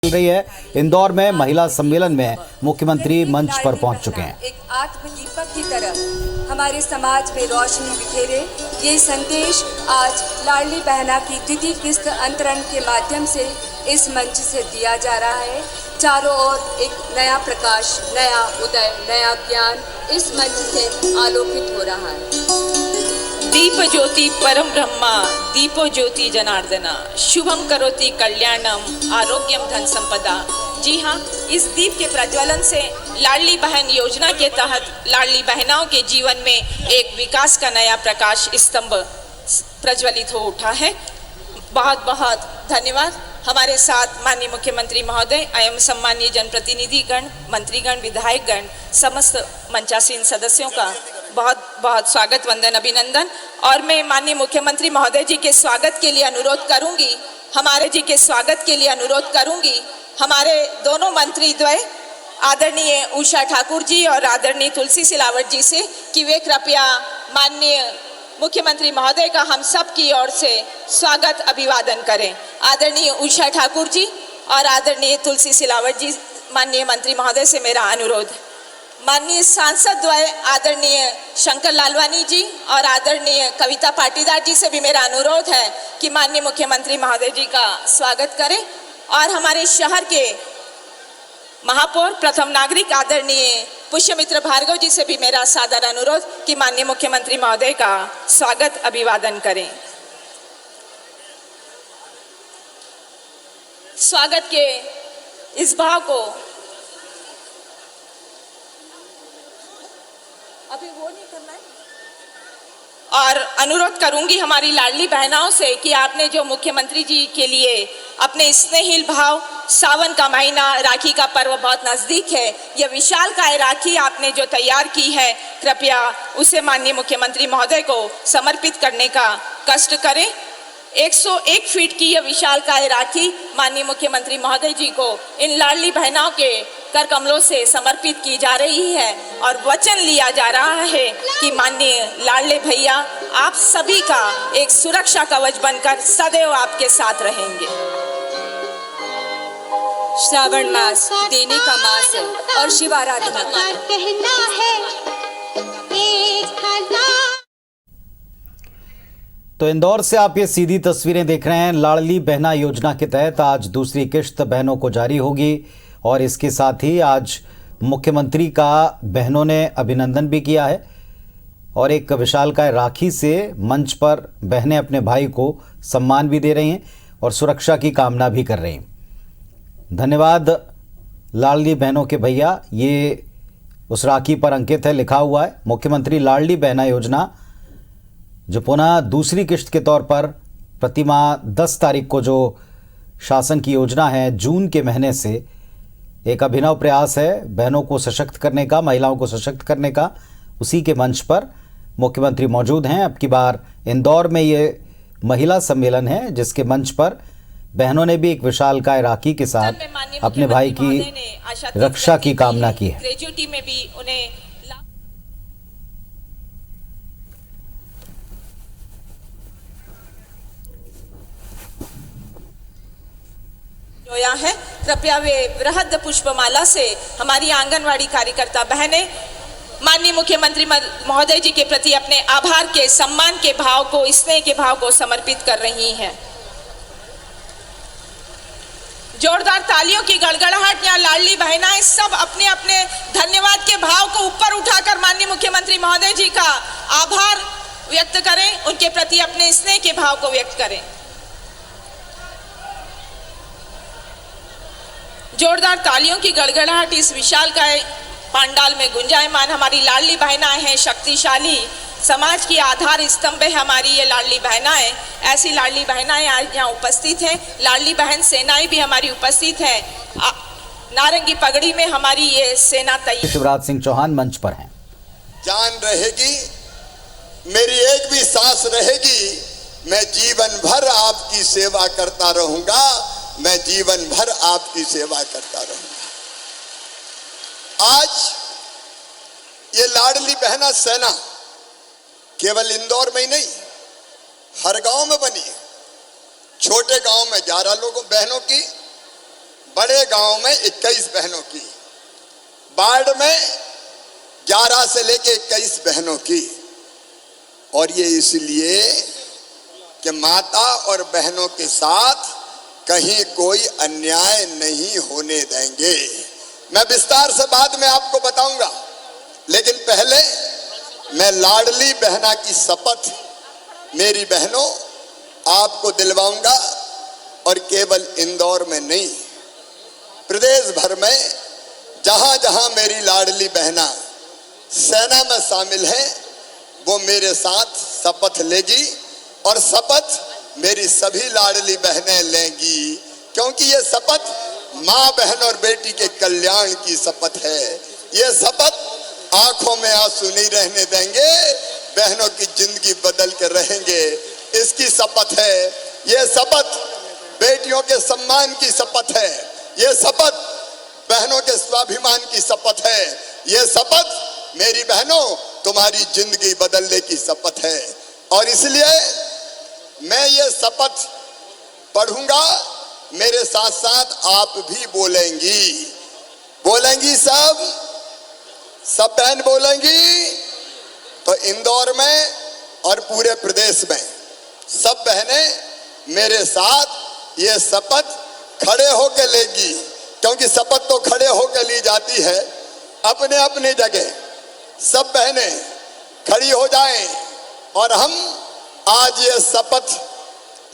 चल रही है। इंदौर में महिला सम्मेलन में मुख्यमंत्री मंच पर पहुंच चुके हैं। एक आत्मदीपक की तरह हमारे समाज में रोशनी बिखेरे, ये संदेश आज लाडली बहना की द्वितीय किस्त अंतरण के माध्यम से इस मंच से दिया जा रहा है। चारों ओर एक नया प्रकाश, नया उदय, नया ज्ञान इस मंच से आलोकित हो रहा है। दीप ज्योति परम ब्रह्मा, दीपो ज्योति जनार्दना, शुभम करोति कल्याणम, आरोग्यम धन संपदा। जी हाँ, इस दीप के प्रज्वलन से लाडली बहन योजना के तहत लाडली बहनाओं के जीवन में एक विकास का नया प्रकाश स्तंभ प्रज्वलित हो उठा है। बहुत बहुत धन्यवाद। हमारे साथ माननीय मुख्यमंत्री महोदय एवं सम्मानीय जनप्रतिनिधिगण, मंत्रीगण, विधायकगण, समस्त मंचासीन सदस्यों का बहुत बहुत स्वागत, वंदन, अभिनंदन। और मैं माननीय मुख्यमंत्री महोदय जी के स्वागत के लिए अनुरोध करूंगी, हमारे दोनों मंत्री द्वय आदरणीय उषा ठाकुर जी और आदरणीय तुलसी सिलावट जी से कि वे कृपया माननीय मुख्यमंत्री महोदय का हम सब की ओर से स्वागत अभिवादन करें। आदरणीय उषा ठाकुर जी और आदरणीय तुलसी सिलावट जी, माननीय मंत्री महोदय से मेरा अनुरोध। माननीय सांसद द्वय आदरणीय शंकर लालवानी जी और आदरणीय कविता पाटीदार जी से भी मेरा अनुरोध है कि माननीय मुख्यमंत्री महोदय जी का स्वागत करें। और हमारे शहर के महापौर प्रथम नागरिक आदरणीय पुष्यमित्र भार्गव जी से भी मेरा सादर अनुरोध कि माननीय मुख्यमंत्री महोदय का स्वागत अभिवादन करें। स्वागत के इस भाव को अभी वो नहीं करना है और अनुरोध करूंगी हमारी लाडली बहनाओं से कि आपने जो मुख्यमंत्री जी के लिए अपने स्नेहिल भाव, सावन का महीना, राखी का पर्व बहुत नजदीक है, यह विशालकाय राखी आपने जो तैयार की है, कृपया उसे माननीय मुख्यमंत्री महोदय को समर्पित करने का कष्ट करें। 101 फीट की यह विशालकाय राखी माननीय मुख्यमंत्री महोदय जी को इन लाडली बहनाओं के कर कमलों से समर्पित की जा रही है और वचन लिया जा रहा है कि माननीय लाडले भैया आप सभी का एक सुरक्षा कवच बनकर सदैव आपके साथ रहेंगे। श्रावण मास देने का मास है और शिव आराधना का। तो इंदौर से आप ये सीधी तस्वीरें देख रहे हैं। लाडली बहना योजना के तहत आज दूसरी किश्त बहनों को जारी होगी और इसके साथ ही आज मुख्यमंत्री का बहनों ने अभिनंदन भी किया है और एक विशालकाय राखी से मंच पर बहनें अपने भाई को सम्मान भी दे रही हैं और सुरक्षा की कामना भी कर रही हैं। धन्यवाद लाडली बहनों के भैया। ये उस राखी पर अंकित है, लिखा हुआ है मुख्यमंत्री लाडली बहना योजना, जो पुनः दूसरी किश्त के तौर पर प्रतिमाह 10 तारीख को जो शासन की योजना है, जून के महीने से एक अभिनव प्रयास है बहनों को सशक्त करने का, महिलाओं को सशक्त करने का। उसी के मंच पर मुख्यमंत्री मौजूद हैं। अब की बार इंदौर में ये महिला सम्मेलन है जिसके मंच पर बहनों ने भी एक विशालकाय राखी के साथ अपने भाई की रक्षा की कामना की है। ग्रेजुएटी में भी उन्हें जोया है। कृपया वे वृहद पुष्पमाला से हमारी आंगनवाड़ी कार्यकर्ता बहनें माननीय मुख्यमंत्री महोदय जी के प्रति अपने आभार के, सम्मान के भाव को, स्नेह के भाव को समर्पित कर रही हैं। जोरदार तालियों की गड़गड़ाहट। यहाँ लाडली बहनाएं सब अपने अपने धन्यवाद के भाव को ऊपर उठाकर माननीय मुख्यमंत्री महोदय जी का आभार व्यक्त करें, उनके प्रति अपने स्नेह के भाव को व्यक्त करें। जोरदार तालियों की गड़गड़ाहट इस विशालकाय पांडाल में गुंजायमान। हमारी लाडली बहनाएं हैं शक्तिशाली, समाज की आधार स्तंभ है हमारी ये लाडली बहनाएं। ऐसी लाडली बहनाएं आज यहाँ उपस्थित हैं। लाडली बहन सेनाएं भी हमारी उपस्थित है। नारंगी पगड़ी में हमारी ये सेना तैयार। शिवराज सिंह चौहान मंच पर हैं। जान रहेगी, मेरी एक भी सांस रहेगी, मैं जीवन भर आपकी सेवा करता रहूंगा, मैं जीवन भर आपकी सेवा करता रहूंगा। आज ये लाडली बहना सेना केवल इंदौर में ही नहीं, हर गांव में बनी है। छोटे गांव में 11 लोगों बहनों की, बड़े गांव में 21 बहनों की, बाढ़ में 11 से लेके 21 बहनों की। और ये इसलिए कि माता और बहनों के साथ कहीं कोई अन्याय नहीं होने देंगे। मैं विस्तार से बाद में आपको बताऊंगा, लेकिन पहले मैं लाडली बहना की शपथ मेरी बहनों आपको दिलवाऊंगा। और केवल इंदौर में नहीं, प्रदेश भर में जहां जहां मेरी लाडली बहना सेना में शामिल है, वो मेरे साथ शपथ लेगी। और शपथ मेरी सभी लाडली बहनें लेंगी, क्योंकि ये शपथ माँ, बहन और बेटी के कल्याण की शपथ है। ये शपथ आंखों में आंसू नहीं रहने देंगे, बहनों की जिंदगी बदल के रहेंगे, इसकी शपथ है। ये शपथ बेटियों के सम्मान की शपथ है। ये शपथ बहनों के स्वाभिमान की शपथ है। ये शपथ मेरी बहनों तुम्हारी जिंदगी बदलने की शपथ है। और इसलिए मैं ये शपथ पढ़ूंगा, मेरे साथ साथ आप भी बोलेंगी। बोलेंगी सब बहन बोलेंगी। तो इंदौर में और पूरे प्रदेश में सब बहनें मेरे साथ ये शपथ खड़े होकर लेगी, क्योंकि शपथ तो खड़े होकर ली जाती है। अपने अपने जगह सब बहनें खड़ी हो जाएं और हम आज ये शपथ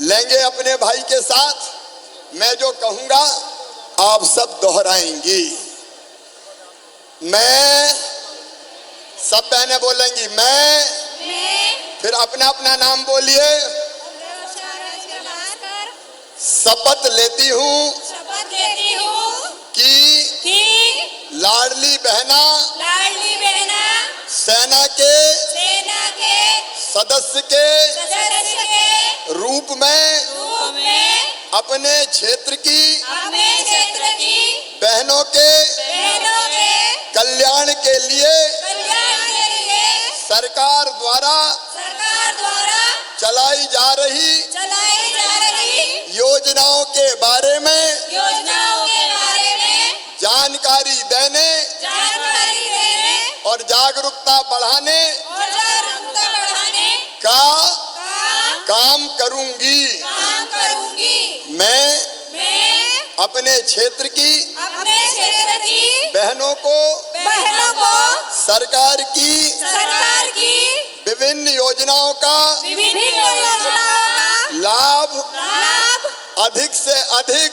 लेंगे अपने भाई के साथ। मैं जो कहूंगा आप सब दोहराएंगी। मैं, सब बहनें बोलेंगी मैं, फिर अपना अपना नाम बोलिए। शपथ लेती हूँ कि लाडली बहना सेना के सदस्य के रूप में अपने क्षेत्र की बहनों के कल्याण के लिए सरकार द्वारा चलाई जा रही योजनाओं के बारे में जानकारी देने और जागरूकता बढ़ाने का काम करूंगी। मैं अपने क्षेत्र की बहनों को सरकार की विभिन्न योजनाओं का लाभ अधिक से अधिक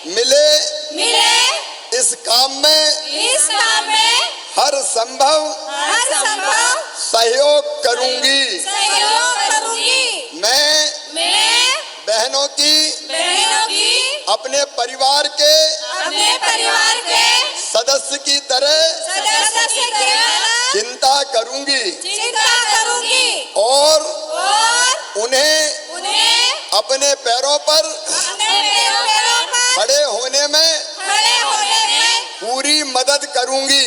मिले, इस काम में हर संभव सहयोग करूंगी। मैं बहनों की अपने परिवार के सदस्य की तरह चिंता करूंगी और उन्हें अपने पैरों पर खड़े होने में पूरी मदद करूंगी।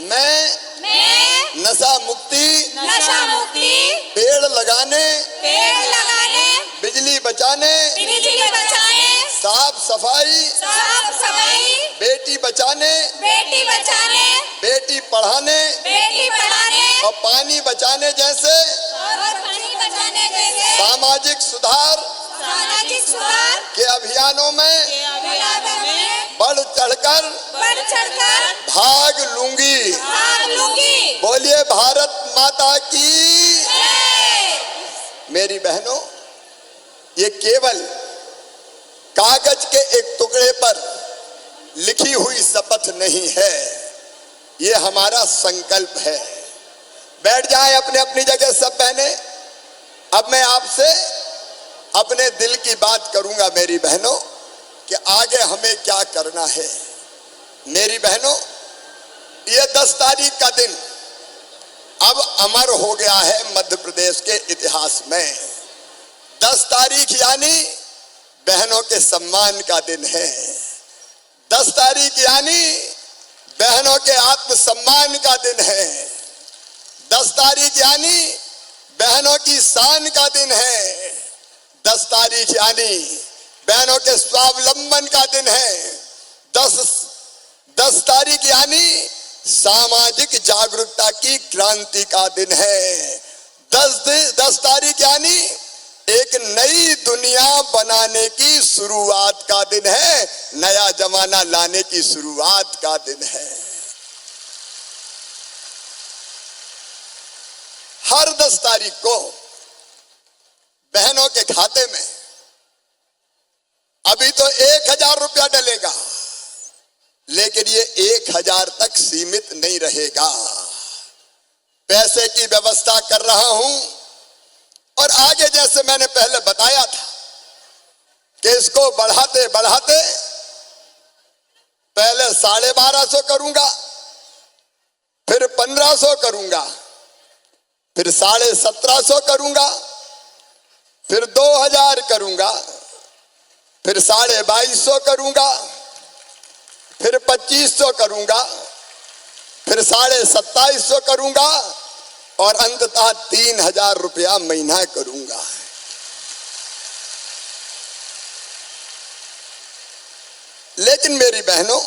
मैं नशा मुक्ति, पेड़ लगाने, बिजली बचाने, साफ सफाई, बेटी बचाने, बेटी पढ़ाने और पानी बचाने जैसे सामाजिक सुधार के अभियानों में बढ़ चढ़कर भाग लूंगी। बोलिए भारत माता की। मेरी बहनों, ये केवल कागज के एक टुकड़े पर लिखी हुई शपथ नहीं है, ये हमारा संकल्प है। बैठ जाएं अपने अपनी जगह सब बहनें। अब मैं आपसे अपने दिल की बात करूंगा मेरी बहनों, कि आगे हमें क्या करना है। मेरी बहनों, ये 10 तारीख का दिन अब अमर हो गया है मध्य प्रदेश के इतिहास में। 10 तारीख यानी बहनों के सम्मान का दिन है। 10 तारीख यानी बहनों के आत्मसम्मान का दिन है। 10 तारीख यानी बहनों की शान का दिन है। 10 तारीख यानी बहनों के स्वावलंबन का दिन है। 10 तारीख यानी सामाजिक जागरूकता की क्रांति का दिन है। 10 तारीख यानी एक नई दुनिया बनाने की शुरुआत का दिन है, नया जमाना लाने की शुरुआत का दिन है। हर 10 तारीख को बहनों के खाते में अभी तो 1000 रुपया डलेगा, लेकिन ये 1000 तक सीमित नहीं रहेगा। पैसे की व्यवस्था कर रहा हूं और आगे जैसे मैंने पहले बताया था कि इसको बढ़ाते बढ़ाते पहले 1250 करूंगा, फिर 1500 करूंगा, फिर 1750 करूंगा, फिर 2000 करूंगा, फिर 2250 करूंगा, फिर 2500 करूंगा, फिर 2750 करूंगा और अंततः 3000 रुपया महीना करूंगा। लेकिन मेरी बहनों,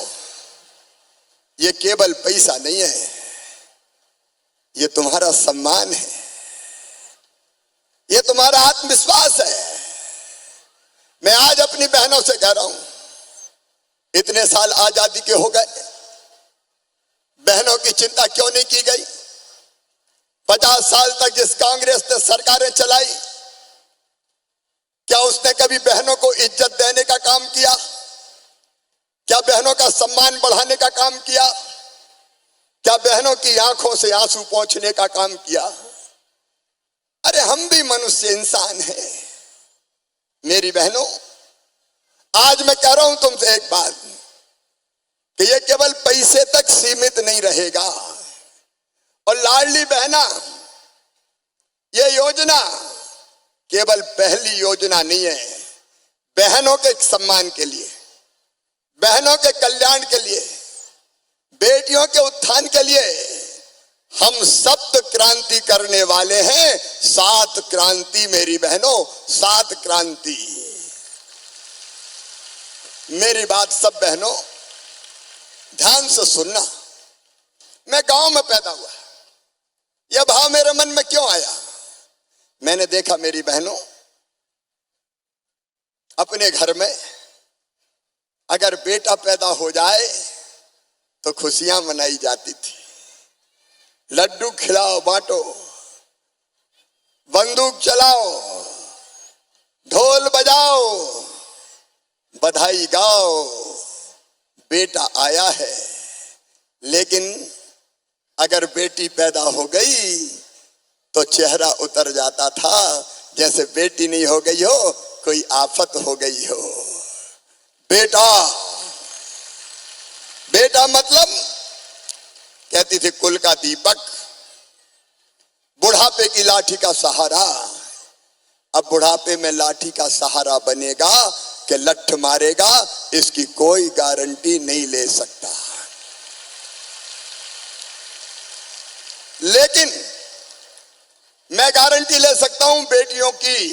ये केवल पैसा नहीं है, ये तुम्हारा सम्मान है, ये तुम्हारा आत्मविश्वास है। मैं आज अपनी बहनों से कह रहा हूं, इतने साल आजादी के हो गए, बहनों की चिंता क्यों नहीं की गई? 50 साल तक जिस कांग्रेस ने सरकारें चलाई, क्या उसने कभी बहनों को इज्जत देने का काम किया? क्या बहनों का सम्मान बढ़ाने का काम किया? क्या बहनों की आंखों से आंसू पोंछने का काम किया? अरे हम भी मनुष्य इंसान हैं। मेरी बहनों, आज मैं कह रहा हूं तुमसे एक बात कि ये केवल पैसे तक सीमित नहीं रहेगा। और लाडली बहना, ये योजना केवल पहली योजना नहीं है। बहनों के सम्मान के लिए, बहनों के कल्याण के लिए, बेटियों के उत्थान के लिए हम सप्त क्रांति करने वाले हैं। 7 क्रांति मेरी बहनों, 7 क्रांति। मेरी बात सब बहनों ध्यान से सुनना। मैं गांव में पैदा हुआ, यह भाव मेरे मन में क्यों आया? मैंने देखा मेरी बहनों, अपने घर में अगर बेटा पैदा हो जाए तो खुशियां मनाई जाती थी। लड्डू खिलाओ बांटो, बंदूक चलाओ, ढोल बजाओ, बधाई गाओ, बेटा आया है। लेकिन अगर बेटी पैदा हो गई तो चेहरा उतर जाता था, जैसे बेटी नहीं हो गई हो, कोई आफत हो गई हो। बेटा, बेटा मतलब कहती थी कुल का दीपक, बुढ़ापे की लाठी का सहारा। अब बुढ़ापे में लाठी का सहारा बनेगा कि लठ मारेगा, इसकी कोई गारंटी नहीं ले सकता। लेकिन मैं गारंटी ले सकता हूं बेटियों की,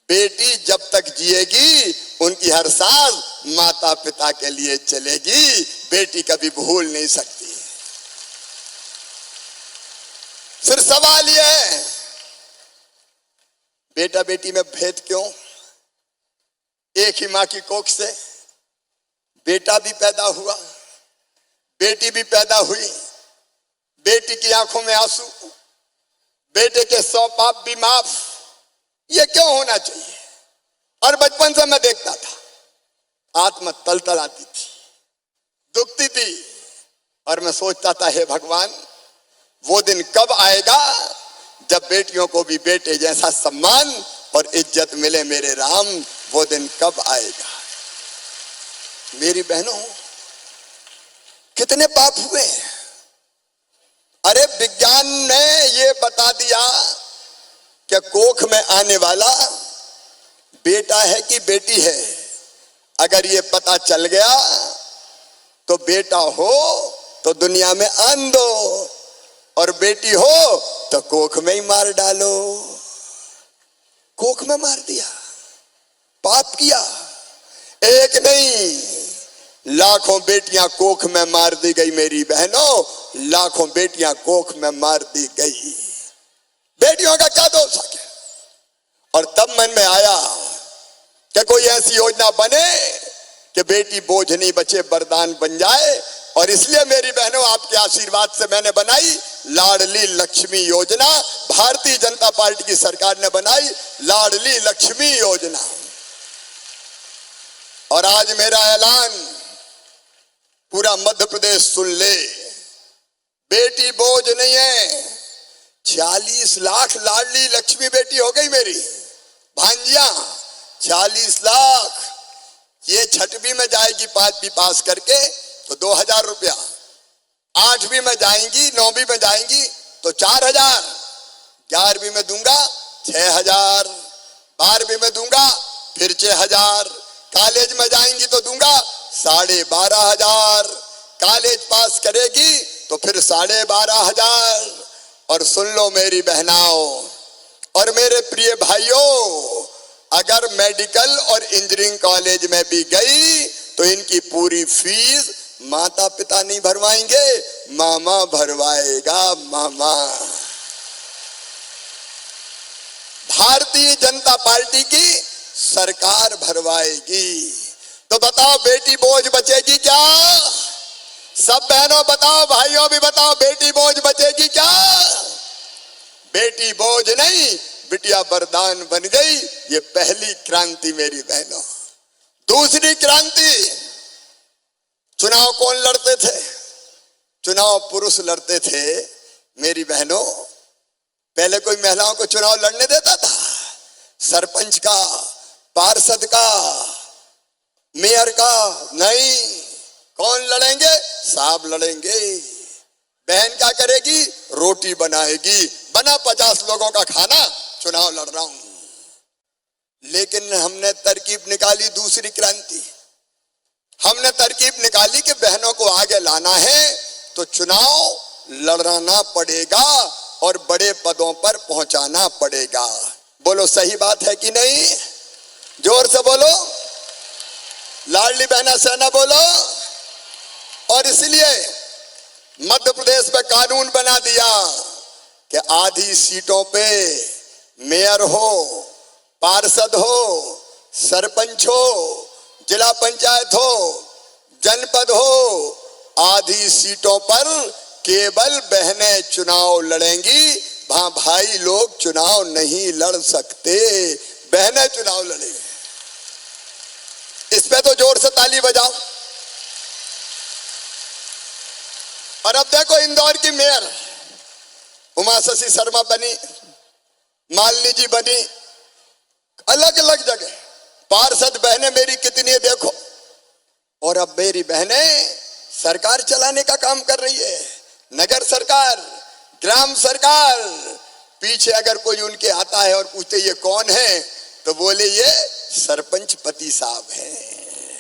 बेटी जब तक जिएगी उनकी हर सांस माता पिता के लिए चलेगी। बेटी कभी भूल नहीं सकती। फिर सवाल यह है, बेटा बेटी में भेद क्यों? एक ही मां की कोख से बेटा भी पैदा हुआ, बेटी भी पैदा हुई। बेटी की आंखों में आंसू, बेटे के 100 पाप भी माफ। ये क्यों होना चाहिए? और बचपन से मैं देखता था, आत्मा तलतल आती थी, दुखती थी, और मैं सोचता था हे भगवान, वो दिन कब आएगा जब बेटियों को भी बेटे जैसा सम्मान और इज्जत मिले। मेरे राम, वो दिन कब आएगा? मेरी बहनों, कितने पाप हुए। अरे विज्ञान ने ये बता दिया कि कोख में आने वाला बेटा है कि बेटी है। अगर ये पता चल गया तो बेटा हो तो दुनिया में आन दो, और बेटी हो तो कोख में ही मार डालो। कोख में मार दिया, पाप किया। एक नहीं, लाखों बेटियां कोख में मार दी गई मेरी बहनों, लाखों बेटियां कोख में मार दी गई। बेटियों का क्या दोष है? और तब मन में आया कि कोई ऐसी योजना बने कि बेटी बोझ नहीं बचे, वरदान बन जाए। और इसलिए मेरी बहनों, आपके आशीर्वाद से मैंने बनाई लाडली लक्ष्मी योजना। भारतीय जनता पार्टी की सरकार ने बनाई लाडली लक्ष्मी योजना। और आज मेरा ऐलान पूरा मध्य प्रदेश सुन ले, बेटी बोझ नहीं है। 40 लाख लाडली लक्ष्मी बेटी हो गई मेरी भांजियां, 40 लाख। ये 6वीं में जाएगी 5वीं पास करके तो 2000 रुपया, 8वीं में जाएंगी, 9वीं में जाएंगी तो 4000, 11वीं में दूंगा 6000, 12वीं में दूंगा फिर 6000, कॉलेज में जाएंगी तो दूंगा 12,500, कॉलेज पास करेगी तो फिर 12,500। और सुन लो मेरी बहनाओं और मेरे प्रिय भाइयों, अगर मेडिकल और इंजीनियरिंग कॉलेज में भी गई तो इनकी पूरी फीस माता पिता नहीं भरवाएंगे, मामा भरवाएगा, मामा। भारतीय जनता पार्टी की सरकार भरवाएगी। तो बताओ बेटी बोझ बचेगी क्या? सब बहनों बताओ, भाइयों भी बताओ, बेटी बोझ बचेगी क्या? बेटी बोझ नहीं, बिटिया वरदान बन गई। ये पहली क्रांति मेरी बहनों। दूसरी क्रांति, चुनाव कौन लड़ते थे? चुनाव पुरुष लड़ते थे मेरी बहनों। पहले कोई महिलाओं को चुनाव लड़ने देता था? सरपंच का, पार्षद का, मेयर का? नहीं। कौन लड़ेंगे? साहब लड़ेंगे। बहन क्या करेगी? रोटी बनाएगी। बना 50 लोगों का खाना, चुनाव लड़ रहा हूं। लेकिन हमने तरकीब निकाली दूसरी क्रांति। हमने तरकीब निकाली कि बहनों को आगे लाना है तो चुनाव लड़ना पड़ेगा और बड़े पदों पर पहुंचाना पड़ेगा। बोलो सही बात है कि नहीं? जोर से बोलो, लाडली बहना सेना बोलो। और इसलिए मध्य प्रदेश में कानून बना दिया कि आधी सीटों पे मेयर हो, पार्षद हो, सरपंच हो, जिला पंचायत हो, जनपद हो, आधी सीटों पर केवल बहनें चुनाव लड़ेंगी। वहां भाई लोग चुनाव नहीं लड़ सकते, बहनें चुनाव लड़ेंगी। इस पे तो जोर से ताली बजाओ। और अब देखो, इंदौर की मेयर उमा शशि शर्मा बनी, मालिनी जी बनी, अलग अलग जगह पार्षद बहनें मेरी कितनी है देखो। और अब मेरी बहनें सरकार चलाने का काम कर रही है, नगर सरकार, ग्राम सरकार। पीछे अगर कोई उनके आता है और पूछते ये कौन है तो बोले ये सरपंच पति साहब हैं।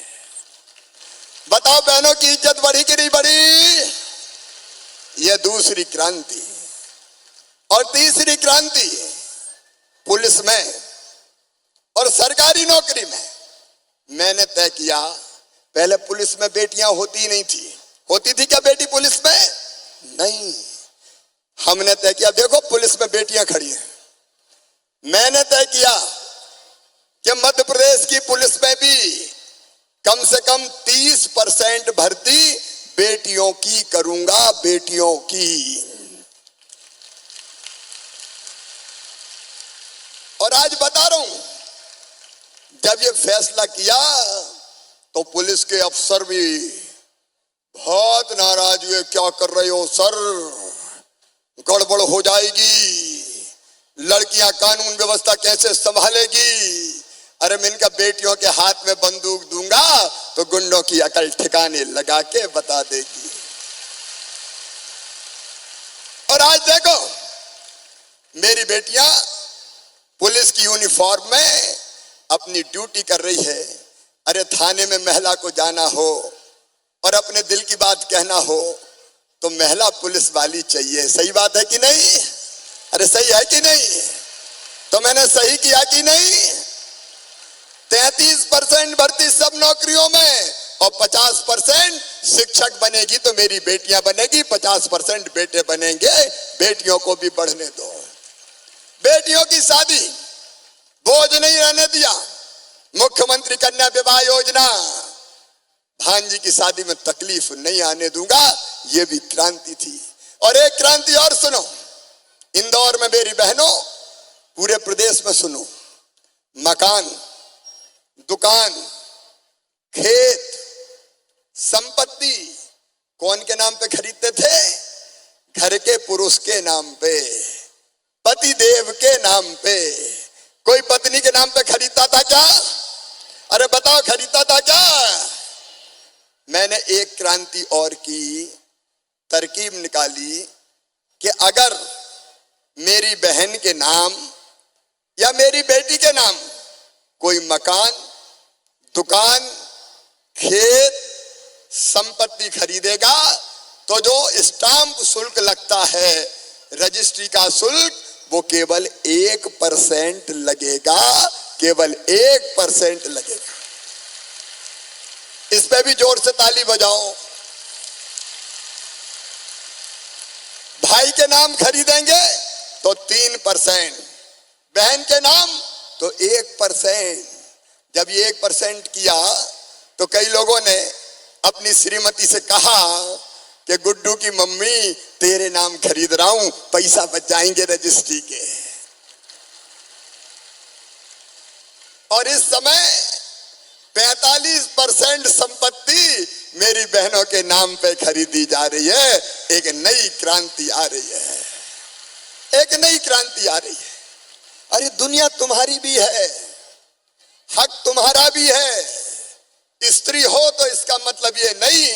बताओ बहनों की इज्जत बढ़ी कि नहीं बढ़ी? ये दूसरी क्रांति। और तीसरी क्रांति, पुलिस में और सरकारी नौकरी में मैंने तय किया। पहले पुलिस में बेटियां होती नहीं थी। होती थी क्या बेटी पुलिस में? नहीं। हमने तय किया, देखो पुलिस में बेटियां खड़ी हैं। मैंने तय किया कि मध्य प्रदेश की पुलिस में भी कम से कम 30% भर्ती बेटियों की करूंगा, बेटियों की। और आज बता रहा हूं, जब ये फैसला किया तो पुलिस के अफसर भी बहुत नाराज हुए। क्या कर रहे हो सर, गड़बड़ हो जाएगी, लड़कियां कानून व्यवस्था कैसे संभालेगी? अरे मैं इनका बेटियों के हाथ में बंदूक दूंगा तो गुंडों की अकल ठिकाने लगा के बता देगी। और आज देखो मेरी बेटियां पुलिस की यूनिफॉर्म में अपनी ड्यूटी कर रही है। अरे थाने में महिला को जाना हो और अपने दिल की बात कहना हो तो महिला पुलिस वाली चाहिए। सही बात है कि नहीं? अरे सही है कि नहीं? तो मैंने सही किया कि नहीं? 33 20% भर्ती सब नौकरियों में और 50% शिक्षक बनेगी तो मेरी बेटियां बनेगी, 50% बेटे बनेंगे, बेटियों को भी बढ़ने दो। बेटियों की शादी बोझ नहीं रहने दिया। मुख्यमंत्री कन्या विवाह योजना, भांजी की शादी में तकलीफ नहीं आने दूंगा, ये भी क्रांति थी। और एक क्रांति और सुनो, इंदौर में मेरी बहनों, पूरे प्रदेश में सुनो, मकान, दुकान, खेत, संपत्ति कौन के नाम पे खरीदते थे? घर के पुरुष के नाम पे, पति देव के नाम पे। कोई पत्नी के नाम पे खरीदता था क्या? अरे बताओ, खरीदता था क्या? मैंने एक क्रांति और की, तरकीब निकाली कि अगर मेरी बहन के नाम या मेरी बेटी के नाम कोई मकान, दुकान, खेत, संपत्ति खरीदेगा तो जो स्टाम्प शुल्क लगता है, रजिस्ट्री का शुल्क, वो केवल 1% लगेगा, केवल 1% लगेगा। इस पे भी जोर से ताली बजाओ। भाई के नाम खरीदेंगे तो 3%, बहन के नाम तो 1%। जब ये 1% किया तो कई लोगों ने अपनी श्रीमती से कहा कि गुड्डू की मम्मी तेरे नाम खरीद रहा हूं, पैसा बच जाएंगे रजिस्ट्री के। और इस समय 45% संपत्ति मेरी बहनों के नाम पे खरीदी जा रही है। एक नई क्रांति आ रही है, एक नई क्रांति आ रही है। अरे दुनिया तुम्हारी भी है, हक तुम्हारा भी है। स्त्री हो तो इसका मतलब ये नहीं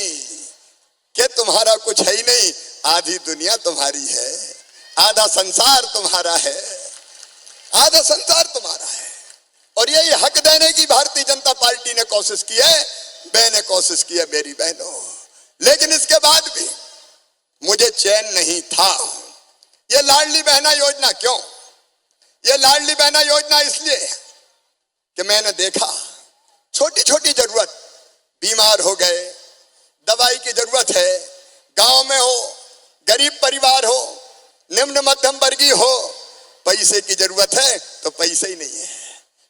कि तुम्हारा कुछ है ही नहीं, आधी दुनिया तुम्हारी है, आधा संसार तुम्हारा है, आधा संसार तुम्हारा है। और यही हक देने की भारतीय जनता पार्टी ने कोशिश की है, मैंने कोशिश की है मेरी बहनों। लेकिन इसके बाद भी मुझे चैन नहीं था। ये लाडली बहना योजना क्यों? ये लाडली बहना योजना इसलिए कि मैंने देखा छोटी छोटी जरूरत, बीमार हो गए, दवाई की जरूरत है, गांव में हो, गरीब परिवार हो, निम्न मध्यम वर्गीय हो, पैसे की जरूरत है तो पैसे ही नहीं है।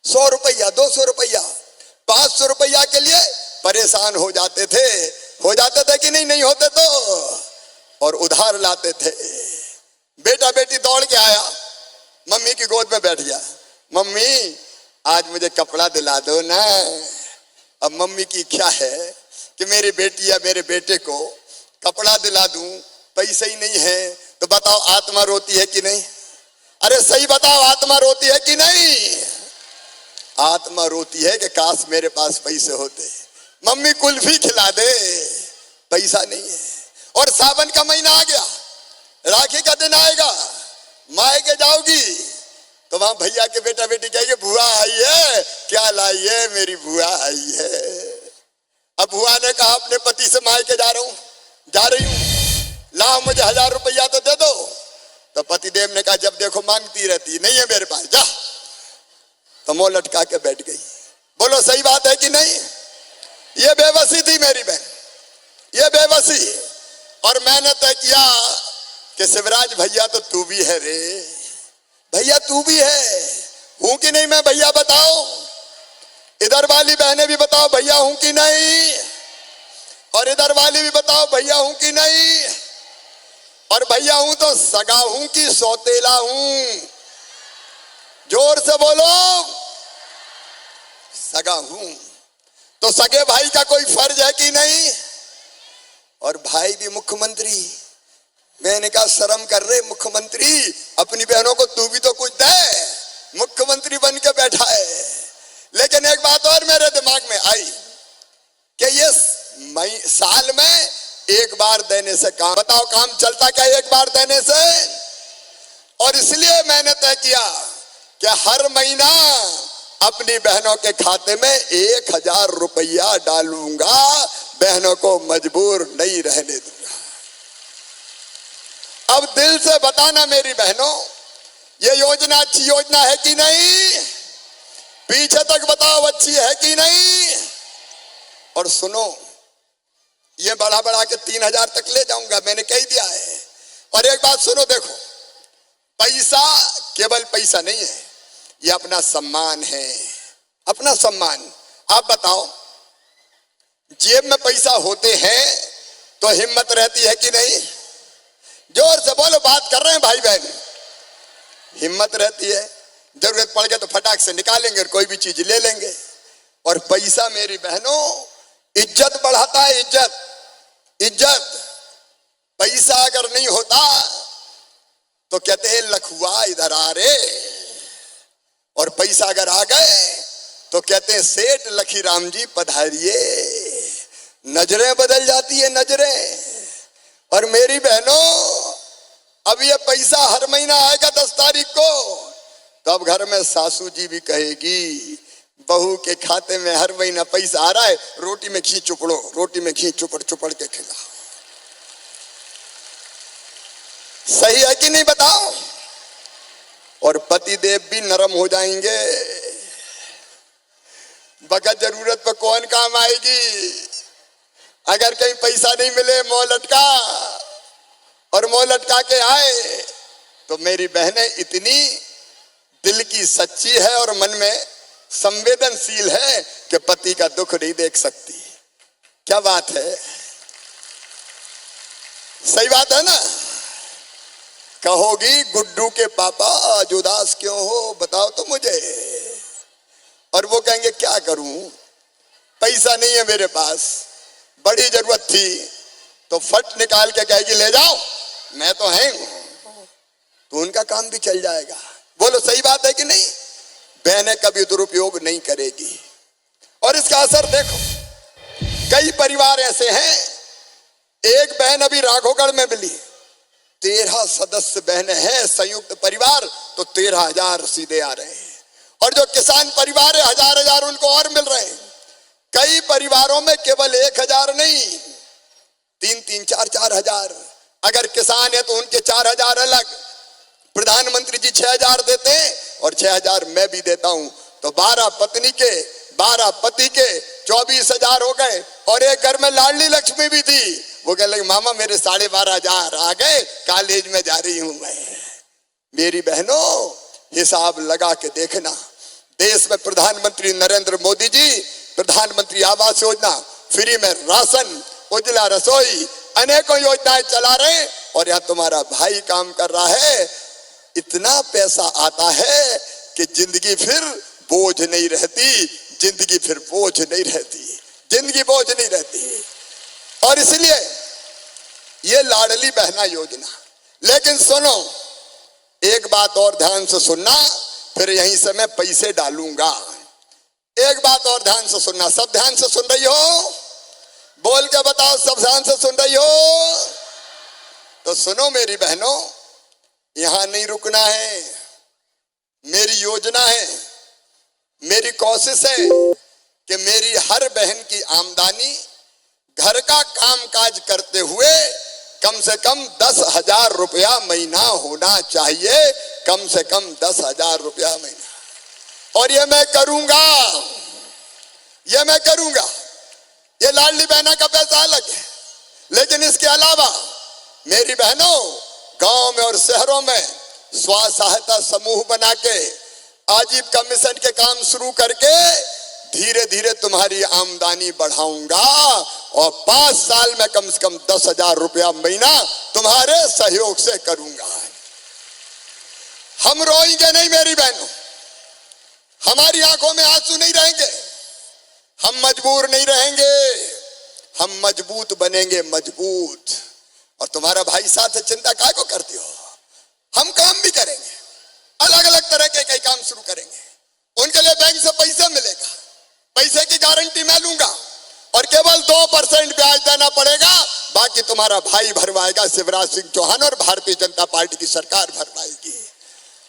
100 रुपया, 200 रुपया, 500 रुपया के लिए परेशान हो जाते थे कि नहीं होते तो, और उधार लाते थे। बेटा बेटी दौड़ के आया, मम्मी की गोद में बैठ गया, मम्मी आज मुझे कपड़ा दिला दो ना। अब मम्मी की इच्छा है कि मेरी बेटी या मेरे बेटे को कपड़ा दिला दूं, पैसे ही नहीं है, तो बताओ आत्मा रोती है कि नहीं? अरे सही बताओ, आत्मा रोती है कि नहीं? आत्मा रोती है कि काश मेरे पास पैसे होते, मम्मी कुल्फी खिला दे, पैसा नहीं है। और सावन का महीना आ गया, राखी का दिन आएगा, मायके जाओगी तो वहां भैया के बेटा बेटी कहेंगे बुआ आई है, क्या लाई है? मेरी बुआ आई है। अब बुआ ने कहा अपने पति से मायके जा रही हूं, लाओ मुझे 1000 रुपया तो दे दो। तो पतिदेव ने कहा जब देखो मांगती रहती, नहीं है मेरे पास, जा। तो मुंह लटका के बैठ गई। बोलो सही बात है कि नहीं? ये बेबसी थी मेरी बहन, ये बेबसी। और मैंने तय किया कि शिवराज भैया तो तू भी है रे, भैया तू भी है, हूं कि नहीं मैं? भैया बताओ, इधर वाली बहनें भी बताओ भैया हूं कि नहीं, और इधर वाली भी बताओ भैया हूं कि नहीं। और भैया हूं तो सगा हूं कि सौतेला हूं? जोर से बोलो, सगा हूं। तो सगे भाई का कोई फर्ज है कि नहीं? और भाई भी मुख्यमंत्री। मैंने कहा शर्म कर रहे मुख्यमंत्री, अपनी बहनों को तू भी तो कुछ दे, मुख्यमंत्री बन के बैठा है। लेकिन एक बात और मेरे दिमाग में आई कि ये साल में एक बार देने से काम, बताओ काम चलता क्या एक बार देने से? और इसलिए मैंने तय किया कि हर महीना अपनी बहनों के खाते में 1000 रुपया डालूंगा, बहनों को मजबूर नहीं रहने दूंगा। अब दिल से बताना मेरी बहनों, ये योजना अच्छी योजना है कि नहीं? पीछे तक बताओ अच्छी है कि नहीं। और सुनो, ये बढ़ा बढ़ा के 3000 तक ले जाऊंगा, मैंने कह दिया है। और एक बात सुनो, देखो, पैसा केवल पैसा नहीं है, ये अपना सम्मान है, अपना सम्मान। आप बताओ, जेब में पैसा होते हैं तो हिम्मत रहती है कि नहीं? जोर से बोलो, बात कर रहे हैं भाई बहन। हिम्मत रहती है, जरूरत पड़ गया तो फटाक से निकालेंगे और कोई भी चीज ले लेंगे। और पैसा मेरी बहनों इज्जत बढ़ाता है, इज्जत, इज्जत। पैसा अगर नहीं होता तो कहते हैं लखुआ इधर आ रे, और पैसा अगर आ गए तो कहते हैं सेठ लखीराम जी पधारिए। नजरें बदल जाती है, नजरें। और मेरी बहनों, अब ये पैसा हर महीना आएगा 10 तारीख को, तब घर में सासू जी भी कहेगी बहू के खाते में हर महीना पैसा आ रहा है, रोटी में घी चुपड़ो, रोटी में घी चुपड़ चुपड़ के खिलाओ। सही है कि नहीं बताओ? और पति देव भी नरम हो जाएंगे। बगैर जरूरत पर कौन काम आएगी? अगर कहीं पैसा नहीं मिले, मुंह लटका, और मुंह लटका के आए तो मेरी बहनें इतनी दिल की सच्ची है और मन में संवेदनशील है कि पति का दुख नहीं देख सकती। क्या बात है? सही बात है ना? कहोगी गुड्डू के पापा आज उदास क्यों हो, बताओ तो मुझे। और वो कहेंगे क्या करूं, पैसा नहीं है मेरे पास, बड़ी जरूरत थी, तो फट निकाल के कहेगी ले जाओ, मैं तो है, तो उनका काम भी चल जाएगा। बोलो सही बात है कि नहीं? बहनें कभी दुरुपयोग नहीं करेगी। और इसका असर देखो, कई परिवार ऐसे हैं, एक बहन अभी राघोगढ़ में मिली, 13 सदस्य बहनें हैं संयुक्त परिवार, तो 13,000 सीधे आ रहे हैं। और जो किसान परिवार है, हजार हजार उनको और मिल रहे हैं। कई परिवारों में केवल 1,000 नहीं, 3-3, 4-4 हजार। अगर किसान है तो उनके 4,000 अलग, प्रधानमंत्री जी 6,000 देते हैं और 6,000 मैं भी देता हूं, तो 12 पत्नी के 12 पति के 24,000 हो गए। और एक घर में लाडली लक्ष्मी भी थी, वो कह लगे मामा मेरे 12,500 आ गए, कॉलेज में जा रही हूं मैं। मेरी बहनों, हिसाब लगा के देखना, देश में प्रधानमंत्री नरेंद्र मोदी जी प्रधानमंत्री आवास योजना, फ्री में राशन, उज्ज्वला रसोई, अनेकों योजनाएं चला रहे, और यहां तुम्हारा भाई काम कर रहा है। इतना पैसा आता है कि जिंदगी फिर बोझ नहीं रहती, जिंदगी फिर बोझ नहीं रहती, जिंदगी बोझ नहीं रहती। और इसलिए ये लाडली बहना योजना। लेकिन सुनो, एक बात और ध्यान से सुनना, फिर यहीं से मैं पैसे डालूंगा। एक बात और ध्यान से सुनना, सब ध्यान से सुन रही हो? बोल के बताओ, सब ध्यान से सुन रही हो? तो सुनो मेरी बहनों, यहां नहीं रुकना है। मेरी योजना है, मेरी कोशिश है कि मेरी हर बहन की आमदनी घर का कामकाज करते हुए कम से कम 10,000 रुपया महीना होना चाहिए, कम से कम 10,000 रुपया महीना। और ये मैं करूंगा, ये मैं करूंगा। ये लाडली बहना का पैसा अलग है, लेकिन इसके अलावा मेरी बहनों, गांव में और शहरों में स्व सहायता समूह बना के आजीविका मिशन के काम शुरू करके धीरे धीरे तुम्हारी आमदनी बढ़ाऊंगा, और 5 साल में कम से कम 10,000 रुपया महीना तुम्हारे सहयोग से करूंगा। हम रोएंगे नहीं मेरी बहनों, हमारी आंखों में आंसू नहीं रहेंगे, हम मजबूर नहीं रहेंगे, हम मजबूत बनेंगे, मजबूत। और तुम्हारा भाई साथ है, चिंता काय को करती हो? हम काम भी करेंगे, अलग अलग तरह के कई काम शुरू करेंगे। उनके लिए बैंक से पैसा मिलेगा, पैसे की गारंटी मैं लूंगा, और केवल 2% ब्याज देना पड़ेगा, बाकी तुम्हारा भाई भरवाएगा, शिवराज सिंह चौहान और भारतीय जनता पार्टी की सरकार भरवाएगी।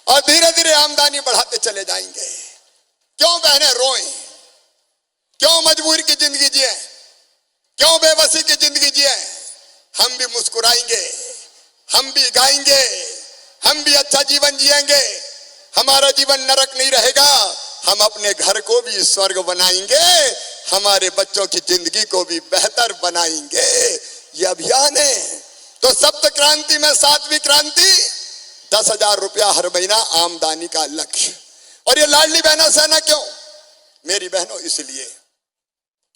और धीरे धीरे आमदनी बढ़ाते चले जाएंगे। क्यों बहनें रोएं? क्यों मजबूरी की जिंदगी जिए? क्यों बेबसी की जिंदगी जिए? हम भी मुस्कुराएंगे, हम भी गाएंगे, हम भी अच्छा जीवन जिएंगे। हमारा जीवन नरक नहीं रहेगा, हम अपने घर को भी स्वर्ग बनाएंगे, हमारे बच्चों की जिंदगी को भी बेहतर बनाएंगे। ये अभियान है। तो सप्त क्रांति में सातवीं क्रांति 10,000 रुपया हर महीना आमदनी का लक्ष्य। और ये लाडली बहना सेना क्यों? मेरी बहनों, इसलिए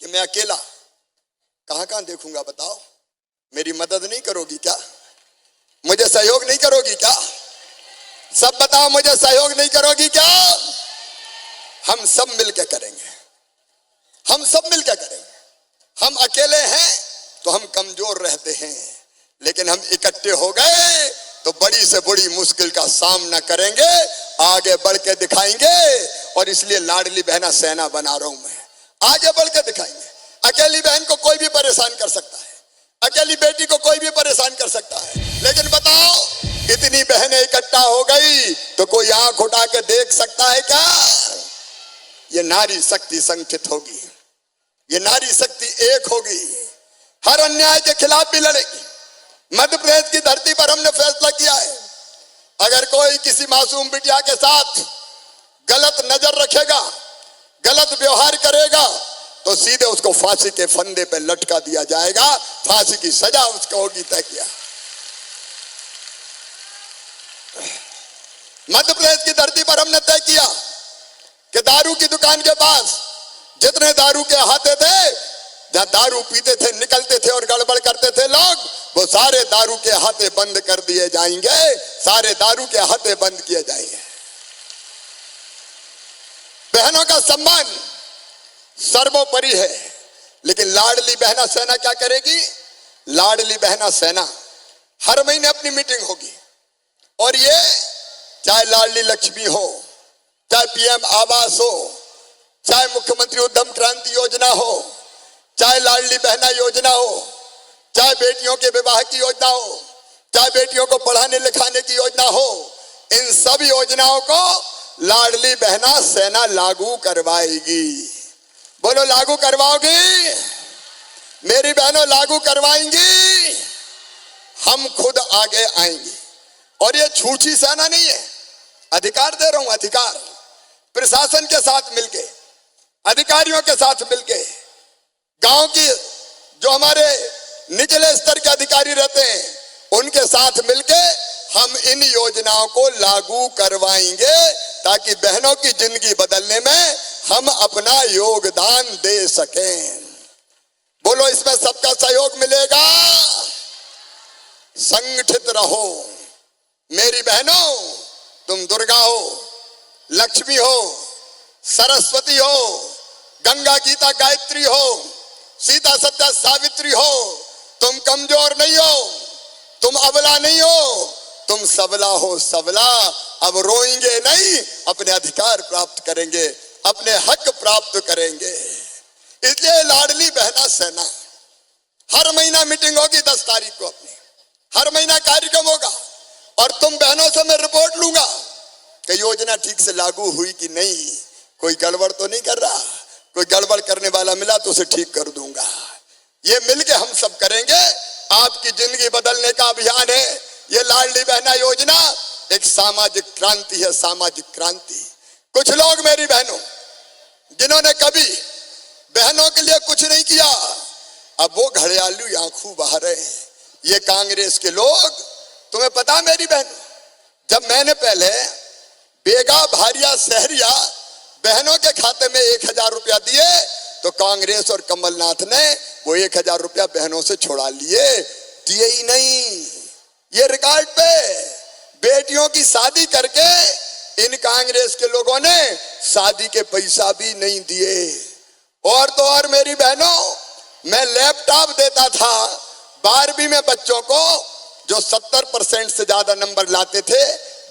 कि मैं अकेला कहां कहां देखूंगा बताओ? मेरी मदद नहीं करोगी क्या? मुझे सहयोग नहीं करोगी क्या? सब बताओ, मुझे सहयोग नहीं करोगी क्या? हम सब मिलकर करेंगे, हम सब मिलकर करेंगे। हम अकेले हैं तो हम कमजोर रहते हैं, लेकिन हम इकट्ठे हो गए तो बड़ी से बड़ी मुश्किल का सामना करेंगे, आगे बढ़ के दिखाएंगे। और इसलिए लाडली बहना सेना बना रहा हूं मैं, आगे बढ़ के दिखाएंगे। अकेली बहन को कोई भी परेशान कर सकता है, अकेली बेटी को कोई भी परेशान कर सकता है, लेकिन बताओ इतनी बहनें इकट्ठा हो गई तो कोई आंख उठा के देख सकता है क्या? ये नारी शक्ति संगठित होगी, ये नारी शक्ति एक होगी, हर अन्याय के खिलाफ भी लड़ेगी। मध्य प्रदेश की धरती पर हमने फैसला किया है, अगर कोई किसी मासूम बिटिया के साथ गलत नजर रखेगा, गलत व्यवहार करेगा, तो सीधे उसको फांसी के फंदे पे लटका दिया जाएगा, फांसी की सजा उसको होगी तय किया। मध्य प्रदेश की धरती पर हमने तय किया कि दारू की दुकान के पास जितने दारू के हाथे थे, जहां दारू पीते थे, निकलते थे और गड़बड़ करते थे लोग, वो सारे दारू के हाथे बंद कर दिए जाएंगे, सारे दारू के हाथे बंद किए जाएंगे। बहनों का सम्मान सर्वोपरि है, लेकिन लाडली बहना सेना क्या करेगी? लाडली बहना सेना हर महीने अपनी मीटिंग होगी, और ये चाहे लाडली लक्ष्मी हो, चाहे पीएम आवास हो, चाहे मुख्यमंत्री उद्यम क्रांति योजना हो, चाहे लाडली बहना योजना हो, चाहे बेटियों के विवाह की योजना हो, चाहे बेटियों को पढ़ाने लिखाने की योजना हो, इन सब योजनाओं को लाडली बहना सेना लागू करवाएगी। बोलो, लागू करवाओगी? मेरी बहनों, लागू करवाएंगी? हम खुद आगे आएंगे। और ये छूछी सेना नहीं है, अधिकार दे रहा हूं, अधिकार प्रशासन के साथ मिलके, अधिकारियों के साथ मिलके, गांव की जो हमारे निचले स्तर के अधिकारी रहते हैं उनके साथ मिलके हम इन योजनाओं को लागू करवाएंगे, ताकि बहनों की जिंदगी बदलने में हम अपना योगदान दे सकें। बोलो, इसमें सबका सहयोग मिलेगा। संगठित रहो मेरी बहनों, तुम दुर्गा हो, लक्ष्मी हो, सरस्वती हो, गंगा गीता गायत्री हो, सीता सत्या सावित्री हो। तुम कमजोर नहीं हो, तुम अबला नहीं हो, तुम सबला हो, सबला। अब रोएंगे नहीं, अपने अधिकार प्राप्त करेंगे, अपने हक प्राप्त करेंगे। इसलिए लाडली बहना सेना हर महीना मीटिंग होगी 10 तारीख को, अपनी हर महीना कार्यक्रम होगा, और तुम बहनों से मैं रिपोर्ट लूंगा कि योजना ठीक से लागू हुई कि नहीं, कोई गड़बड़ तो नहीं कर रहा, कोई गड़बड़ करने वाला मिला तो उसे ठीक कर दूंगा। ये मिलके हम सब करेंगे। आपकी जिंदगी बदलने का अभियान है ये लाडली बहना योजना, एक सामाजिक क्रांति है, सामाजिक क्रांति। कुछ लोग मेरी बहनों जिन्होंने कभी बहनों के लिए कुछ नहीं किया, अब वो घड़ियालू आंखों बहा रहे हैं। ये कांग्रेस के लोग, तुम्हें पता मेरी बहन, जब मैंने पहले बेगा भारिया शहरिया बहनों के खाते में 1000 रुपया दिए, तो कांग्रेस और कमलनाथ ने वो 1000 रुपया बहनों से छुड़ा लिए, दिए ही नहीं। ये रिकॉर्ड पे बेटियों की शादी करके इन कांग्रेस के लोगों ने शादी के पैसा भी नहीं दिए। और तो और मेरी बहनों, मैं लैपटॉप देता था 12वीं में बच्चों को, जो 70% से ज्यादा नंबर लाते थे,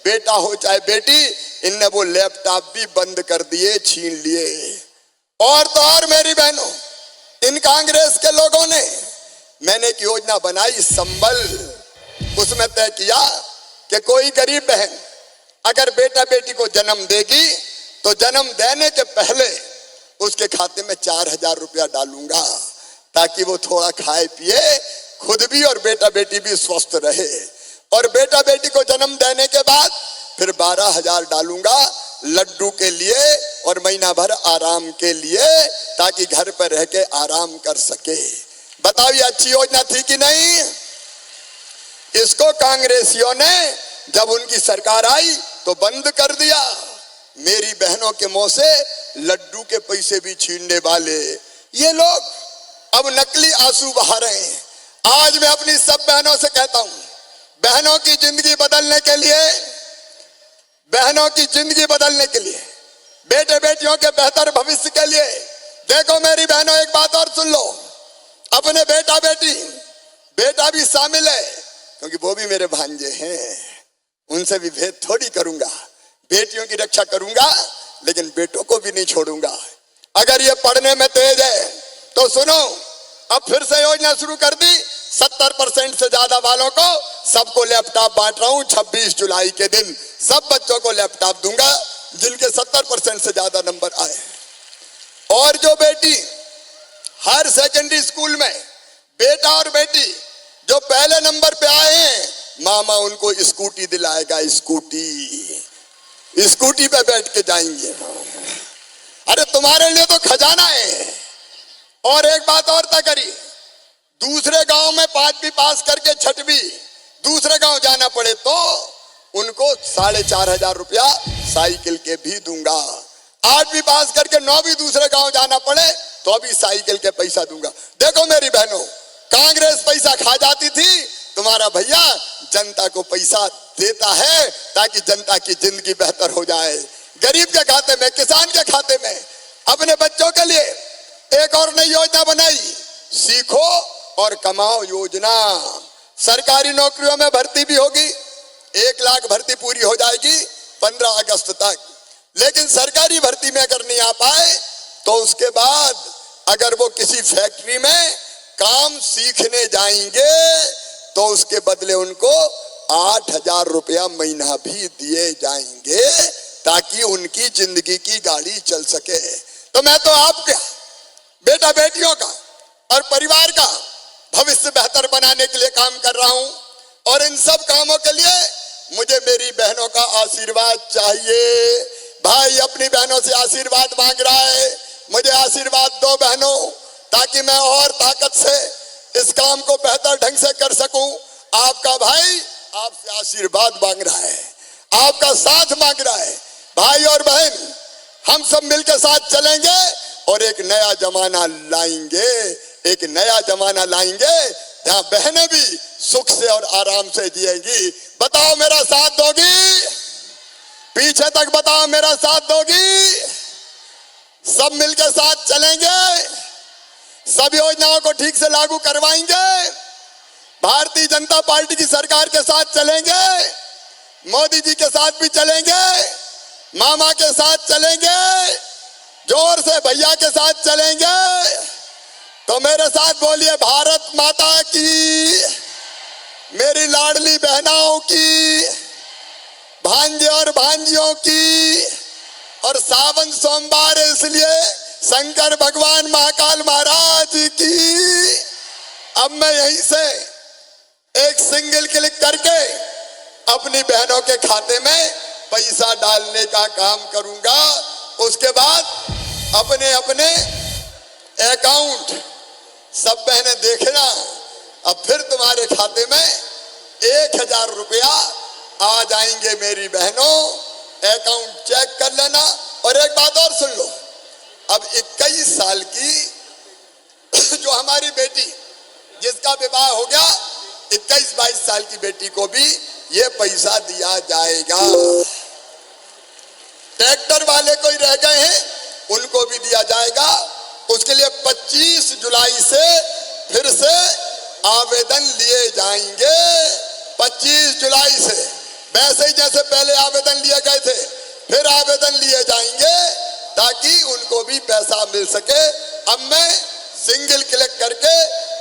बेटा हो चाहे बेटी, इनने वो लैपटॉप भी बंद कर दिए, छीन लिए। और तो और मेरी बहनों, इन कांग्रेस के लोगों ने, मैंने एक योजना बनाई संबल, उसमें तय किया कि कोई गरीब बहन अगर बेटा बेटी को जन्म देगी तो जन्म देने के पहले उसके खाते में 4000 रुपया डालूंगा, ताकि वो थोड़ा खाए पिए, खुद भी और बेटा बेटी भी स्वस्थ रहे। और बेटा बेटी को जन्म देने के बाद फिर 12000 डालूंगा, लड्डू के लिए और महीना भर आराम के लिए, ताकि घर पर रह के आराम कर सके। बताओ ये अच्छी योजना थी कि नहीं? इसको कांग्रेसियों ने जब उनकी सरकार आई तो बंद कर दिया। मेरी बहनों के मुंह से लड्डू के पैसे भी छीनने वाले ये लोग अब नकली आंसू बहा रहे हैं। आज मैं अपनी सब बहनों से कहता हूं, बहनों की जिंदगी बदलने के लिए, बहनों की जिंदगी बदलने के लिए, बेटे बेटियों के बेहतर भविष्य के लिए, देखो मेरी बहनों एक बात और सुन लो, अपने बेटा बेटी, बेटा भी शामिल है क्योंकि वो भी मेरे भांजे हैं, उनसे भी भेद थोड़ी करूंगा। बेटियों की रक्षा करूंगा लेकिन बेटों को भी नहीं छोड़ूंगा। अगर ये पढ़ने में तेज है तो सुनो, अब फिर से योजना शुरू कर दी। 70% से ज्यादा वालों को सबको लैपटॉप बांट रहा हूं। 26 जुलाई के दिन सब बच्चों को लैपटॉप दूंगा जिनके 70% से ज्यादा नंबर आए। और जो बेटी हर सेकेंडरी स्कूल में बेटा और बेटी जो पहले नंबर पे आए हैं, मामा उनको स्कूटी दिलाएगा। स्कूटी पे बैठ के जाएंगे। अरे तुम्हारे लिए तो खजाना है। और एक बात और तय करी, दूसरे गांव में 5वीं पास करके 6वीं दूसरे गांव जाना पड़े तो उनको 4,500 रुपया साइकिल के भी दूंगा। 8वीं पास करके 9वीं दूसरे गांव जाना पड़े तो अभी साइकिल के पैसा दूंगा। देखो मेरी बहनों, कांग्रेस पैसा खा जाती थी, तुम्हारा भैया जनता को पैसा देता है ताकि जनता की जिंदगी बेहतर हो जाए। गरीब के खाते में, किसान के खाते में। अपने बच्चों के लिए एक और नई योजना बनाई, सीखो और कमाओ योजना। सरकारी नौकरियों में भर्ती भी होगी, 1 लाख भर्ती पूरी हो जाएगी 15 अगस्त तक। लेकिन सरकारी भर्ती में अगर नहीं आ पाए तो उसके बाद अगर वो किसी फैक्ट्री में काम सीखने जाएंगे तो उसके बदले उनको 8,000 रुपया महीना भी दिए जाएंगे ताकि उनकी जिंदगी की गाड़ी चल सके। तो मैं तो आपके बेटा बेटियों का और परिवार का भविष्य बेहतर बनाने के लिए काम कर रहा हूं और इन सब कामों के लिए मुझे मेरी बहनों का आशीर्वाद चाहिए। भाई अपनी बहनों से आशीर्वाद मांग रहा है, मुझे आशीर्वाद दो बहनों, ताकि मैं और ताकत से इस काम को बेहतर ढंग से कर सकूं। आपका भाई आपसे आशीर्वाद मांग रहा है, आपका साथ मांग रहा है। भाई और बहन हम सब मिलकर साथ चलेंगे और एक नया जमाना लाएंगे, एक नया जमाना लाएंगे जहां बहनें भी सुख से और आराम से जिएंगी। बताओ मेरा साथ दोगी? पीछे तक बताओ मेरा साथ दोगी? सब मिलकर साथ चलेंगे, सब योजनाओं को ठीक से लागू करवाएंगे, भारतीय जनता पार्टी की सरकार के साथ चलेंगे, मोदी जी के साथ भी चलेंगे, मामा के साथ चलेंगे, जोर से भैया के साथ चलेंगे। तो मेरे साथ बोलिए भारत माता की, मेरी लाडली बहनाओं की, भांजे और भांजियों की। और सावन सोमवार इसलिए शंकर भगवान महाकाल महाराज की। अब मैं यहीं से एक सिंगल क्लिक करके अपनी बहनों के खाते में पैसा डालने का काम करूंगा। उसके बाद अपने अपने अकाउंट सब बहनें देखना, अब फिर तुम्हारे खाते में 1,000 रुपया आ जाएंगे मेरी बहनों। अकाउंट चेक कर लेना। और एक बात और सुन लो, अब 21 साल की जो हमारी बेटी जिसका विवाह हो गया, 21-22 साल की बेटी को भी ये पैसा दिया जाएगा। ट्रैक्टर वाले कोई रह गए हैं उनको भी दिया जाएगा। उसके लिए 25 जुलाई से फिर से आवेदन लिए जाएंगे। 25 जुलाई से वैसे ही जैसे पहले आवेदन लिए गए थे फिर आवेदन लिए जाएंगे ताकि उनको भी पैसा मिल सके। अब मैं सिंगल क्लिक करके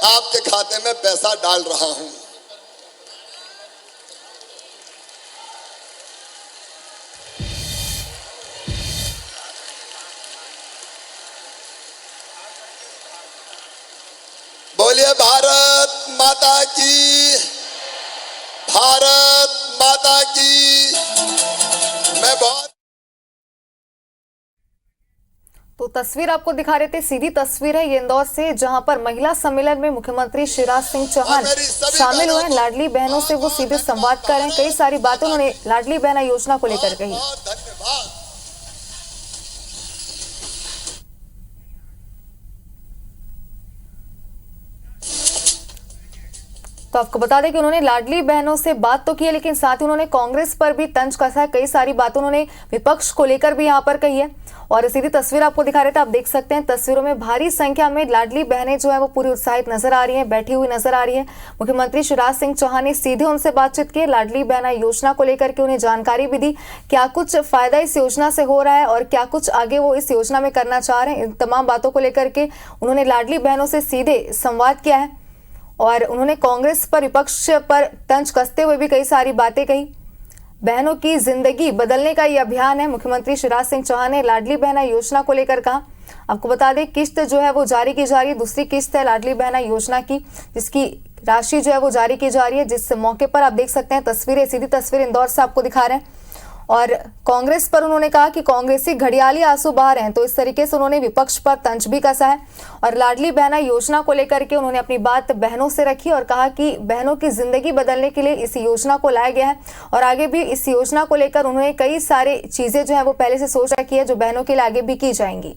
आपके खाते में पैसा डाल रहा हूं। बोलिए भारत माता की, भारत माता की। मैं बहुत तो तस्वीर आपको दिखा रहे थे, सीधी तस्वीर है ये इंदौर से, जहां पर महिला सम्मेलन में मुख्यमंत्री शिवराज सिंह चौहान शामिल हुए। लाडली बहनों से वो सीधे संवाद कर रहे हैं। कई सारी बातें उन्होंने लाडली बहना योजना को लेकर कही। धन्यवाद। तो आपको बता दें कि उन्होंने लाडली बहनों से बात तो की है, लेकिन साथ ही उन्होंने कांग्रेस पर भी तंज कसा है। कई सारी बातें उन्होंने विपक्ष को लेकर भी यहां पर कही है। और सीधी तस्वीर आपको दिखा रहे थे, आप देख सकते हैं तस्वीरों में भारी संख्या में लाडली बहनें जो है वो पूरी उत्साहित नजर आ रही हैं, बैठी हुई नजर आ रही है। मुख्यमंत्री शिवराज सिंह चौहान ने सीधे उनसे बातचीत की, लाडली बहना योजना को लेकर के उन्हें जानकारी भी दी, क्या कुछ फायदा इस योजना से हो रहा है और क्या कुछ आगे वो इस योजना में करना चाह रहे हैं। इन तमाम बातों को लेकर के उन्होंने लाडली बहनों से सीधे संवाद किया है। और उन्होंने कांग्रेस पर, विपक्ष पर तंज कसते हुए भी कई सारी बातें कही। बहनों की जिंदगी बदलने का ये अभियान है। मुख्यमंत्री शिवराज सिंह चौहान ने लाडली बहना योजना को लेकर कहा। आपको बता दें किस्त जो है वो जारी की जा रही है, दूसरी किस्त है लाडली बहना योजना की, जिसकी राशि जो है वो जारी की जा रही है। जिस मौके पर आप देख सकते हैं तस्वीरें, सीधी तस्वीर इंदौर से आपको दिखा रहे हैं। और कांग्रेस पर उन्होंने कहा कि कांग्रेसी घड़ियाली आंसू बहा रहे हैं। तो इस तरीके से उन्होंने विपक्ष पर तंज भी कसा है। और लाडली बहना योजना को लेकर के उन्होंने अपनी बात बहनों से रखी और कहा कि बहनों की जिंदगी बदलने के लिए इस योजना को लाया गया है। और आगे भी इस योजना को लेकर उन्होंने कई सारे चीजें जो है वो पहले से सोच रखी है, जो बहनों के लिए आगे भी की जाएंगी।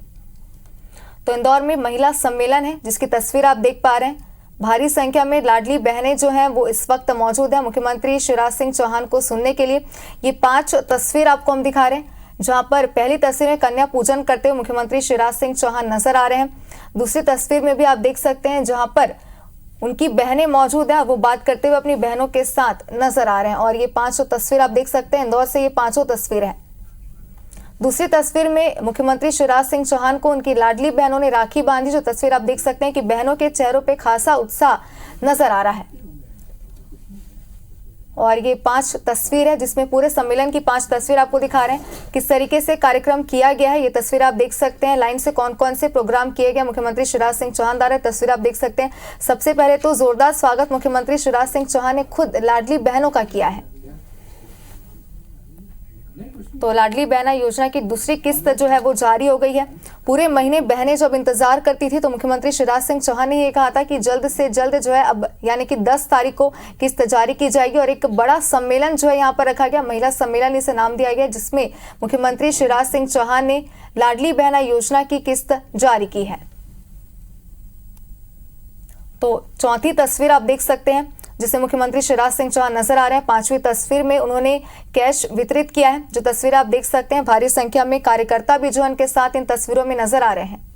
तो इंदौर में महिला सम्मेलन है, जिसकी तस्वीर आप देख पा रहे हैं। भारी संख्या में लाडली बहनें जो हैं वो इस वक्त मौजूद हैं मुख्यमंत्री शिवराज सिंह चौहान को सुनने के लिए। ये 5 तस्वीर आपको हम दिखा रहे हैं, जहां पर पहली तस्वीर में कन्या पूजन करते हुए मुख्यमंत्री शिवराज सिंह चौहान नजर आ रहे हैं। दूसरी तस्वीर में भी आप देख सकते हैं जहां पर उनकी बहनें मौजूद हैं, वो बात करते हुए अपनी बहनों के साथ नजर आ रहे हैं। और ये 5 तस्वीर आप देख सकते हैं इंदौर से, ये 5 तस्वीर है। दूसरी तस्वीर में मुख्यमंत्री शिवराज सिंह चौहान को उनकी लाडली बहनों ने राखी बांधी। जो तस्वीर आप देख सकते हैं कि बहनों के चेहरों पे खासा उत्साह नजर आ रहा है। और ये 5 तस्वीर है, जिसमें पूरे सम्मेलन की 5 तस्वीर आपको दिखा रहे हैं, किस तरीके से कार्यक्रम किया गया है। ये तस्वीर आप देख सकते हैं, लाइन से कौन कौन से प्रोग्राम किए गए मुख्यमंत्री शिवराज सिंह चौहान द्वारा। तस्वीर आप देख सकते हैं। सबसे पहले तो जोरदार स्वागत मुख्यमंत्री शिवराज सिंह चौहान ने खुद लाडली बहनों का किया है। तो लाडली बहना योजना की दूसरी किस्त जो है वो जारी हो गई है। पूरे महीने बहनें जब इंतजार करती थी, तो मुख्यमंत्री शिवराज सिंह चौहान ने ये कहा था कि जल्द से जल्द जो है अब यानी कि 10 तारीख को किस्त जारी की जाएगी। और एक बड़ा सम्मेलन जो है यहाँ पर रखा गया, महिला सम्मेलन इसे नाम दिया गया, जिसमें मुख्यमंत्री शिवराज सिंह चौहान ने लाडली बहना योजना की किस्त जारी की है। तो चौथी तस्वीर आप देख सकते हैं, जिसे मुख्यमंत्री शिवराज सिंह चौहान नजर आ रहे हैं। 5वीं तस्वीर में उन्होंने कैश वितरित किया है। जो तस्वीर आप देख सकते हैं, भारी संख्या में कार्यकर्ता भी जो उनके साथ इन तस्वीरों में नजर आ रहे हैं।